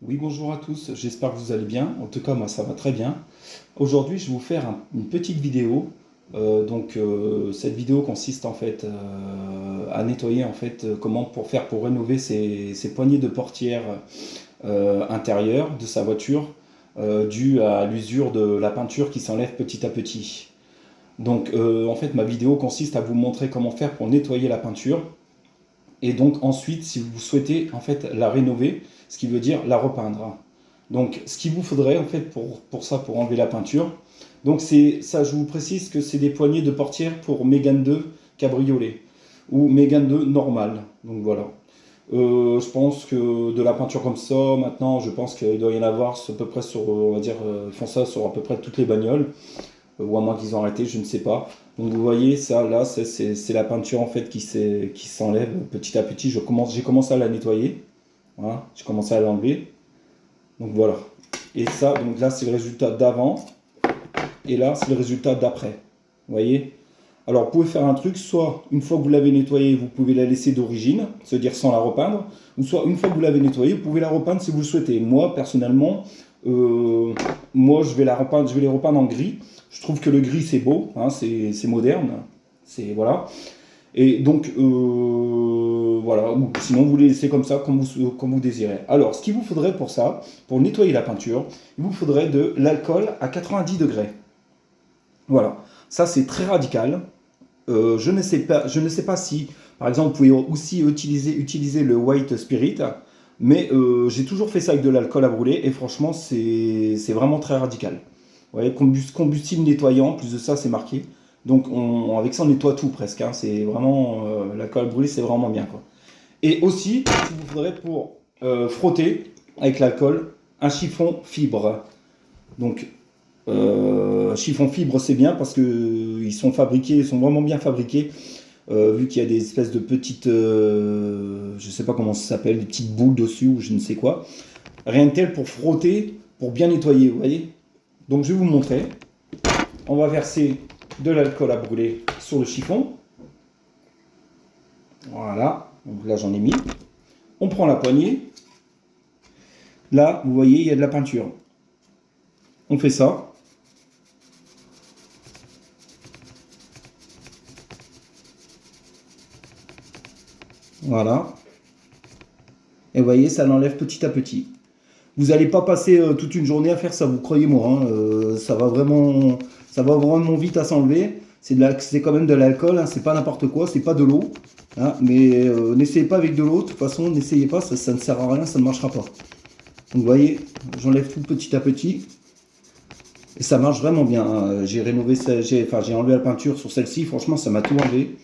Oui, bonjour à tous, j'espère que vous allez bien. En tout cas, moi, ça va très bien. Aujourd'hui, je vais vous faire une petite vidéo. Cette vidéo consiste en fait à nettoyer comment pour faire pour rénover ces poignées de portière intérieures de sa voiture due à l'usure de la peinture qui s'enlève petit à petit. Ma vidéo consiste à vous montrer comment faire pour nettoyer la peinture. Et donc ensuite, si vous souhaitez en fait la rénover, ce qui veut dire la repeindre. Donc ce qu'il vous faudrait en fait pour ça, pour enlever la peinture, donc c'est ça, je vous précise que c'est des poignées de portière pour Mégane 2 cabriolet ou Mégane 2 normale. Donc voilà. Je pense que de la peinture comme ça, maintenant, je pense qu'il doit y en avoir à peu près sur, on va dire, ils font ça sur à peu près toutes les bagnoles ou à moins qu'ils ont arrêté, je ne sais pas. Donc vous voyez, ça là, c'est la peinture en fait qui s'enlève petit à petit. J'ai commencé à la nettoyer, voilà, j'ai commencé à l'enlever. Donc voilà. Et ça, donc là c'est le résultat d'avant, et là c'est le résultat d'après. Vous voyez. Alors vous pouvez faire un truc, soit une fois que vous l'avez nettoyée, vous pouvez la laisser d'origine, c'est-à-dire sans la repeindre, ou soit une fois que vous l'avez nettoyée, vous pouvez la repeindre si vous le souhaitez. Moi personnellement, je vais les repeindre en gris. Je trouve que le gris c'est beau, hein, c'est moderne, c'est voilà. Et donc voilà, ou sinon vous les laissez comme ça, comme vous désirez. Alors, ce qu'il vous faudrait pour ça, pour nettoyer la peinture, il vous faudrait de l'alcool à 90 degrés. Voilà, ça c'est très radical. Je ne sais pas si, par exemple, vous pouvez aussi utiliser le white spirit, mais j'ai toujours fait ça avec de l'alcool à brûler et franchement, c'est vraiment très radical. Vous voyez, combustible nettoyant, en plus de ça, c'est marqué. Donc, avec ça, on nettoie tout presque, hein. C'est vraiment, l'alcool à brûler, c'est vraiment bien, quoi. Et aussi, il vous faudrait pour frotter avec l'alcool un chiffon fibre. Donc, chiffon fibre, c'est bien parce que ils sont fabriqués, ils sont vraiment bien fabriqués. Vu qu'il y a des espèces de petites, je sais pas comment ça s'appelle, des petites boules dessus ou je ne sais quoi. Rien de tel pour frotter, pour bien nettoyer, vous voyez. Donc je vais vous montrer. On va verser de l'alcool à brûler sur le chiffon. Voilà, donc là j'en ai mis. On prend la poignée. Là, vous voyez, il y a de la peinture. On fait ça. Voilà. Et vous voyez, ça l'enlève petit à petit. Vous n'allez pas passer toute une journée à faire ça, vous croyez-moi, hein. Ça va vraiment vite à s'enlever. C'est quand même de l'alcool, hein, c'est pas n'importe quoi, c'est pas de l'eau, hein, mais n'essayez pas avec de l'eau. De toute façon, n'essayez pas, ça ne sert à rien, ça ne marchera pas. Donc vous voyez, j'enlève tout petit à petit. Et ça marche vraiment bien, hein. J'ai rénové, j'ai enlevé la peinture sur celle-ci, franchement, ça m'a tout enlevé.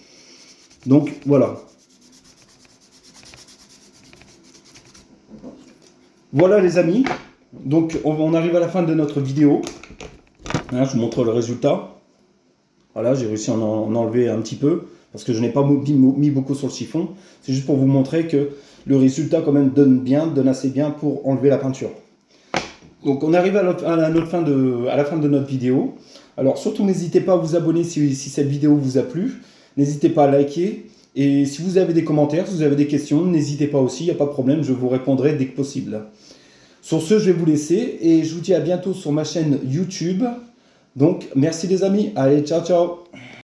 Donc voilà. Voilà les amis, donc on arrive à la fin de notre vidéo. Hein, je vous montre le résultat. Voilà, j'ai réussi à en enlever un petit peu, parce que je n'ai pas mis beaucoup sur le chiffon. C'est juste pour vous montrer que le résultat quand même donne assez bien pour enlever la peinture. Donc on arrive à la fin de notre vidéo. Alors surtout n'hésitez pas à vous abonner si cette vidéo vous a plu. N'hésitez pas à liker. Et si vous avez des commentaires, si vous avez des questions, n'hésitez pas aussi, il n'y a pas de problème, je vous répondrai dès que possible. Sur ce, je vais vous laisser et je vous dis à bientôt sur ma chaîne YouTube. Donc merci les amis, allez ciao ciao.